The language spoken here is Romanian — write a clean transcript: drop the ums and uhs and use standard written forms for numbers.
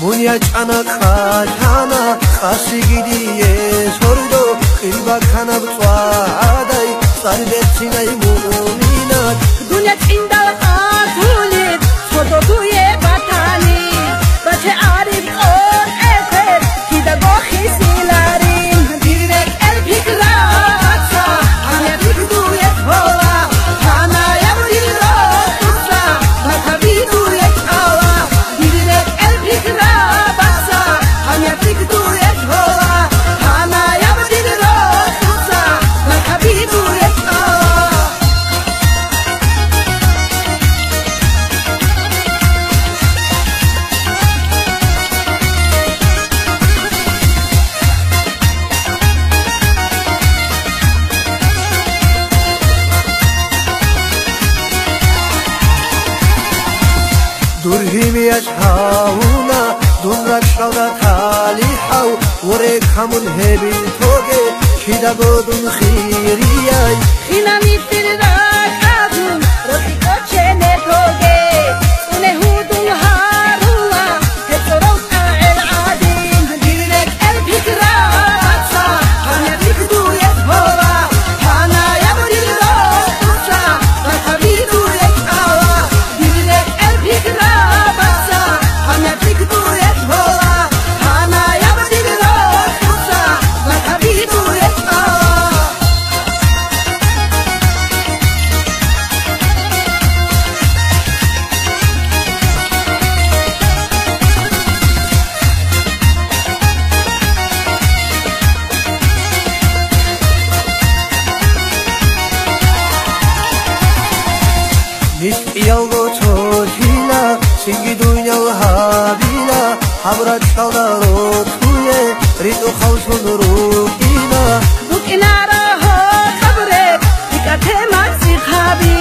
Munya chana khana khasi gidiye sordo khilba khana btswadai sarbetsinai mu'minat dunya inda khulit sodo duye batani bache arif or efer kida go khisilarin direk el fikra atsa hanya fikduye hola hana yabdiro tusa makabi duye awa direk el fikra batsa hanya fikduye hola hana yabdiro tusa makabi duye awa Durhimi ashhauna dunrak shalda thali haw Warek hamun hebi toge Khida godun khiriyay Khinami firrak azun Roti koche ne toge Une hudun harua Hetorot el adin Direk el fikra atsa Hanya fikdu yet hova Hana yabdiro tusa Makabidu yet awa Direk el fikra atsa Hanya fikdu yet hova Hana yabdiro tusa Makabidu yet awa Nisqiyalgo choshila Singi dunyal habila Habrat shalda rotuye Ritu khawsun rukina Bukina raho khabre Dikate maxi khabi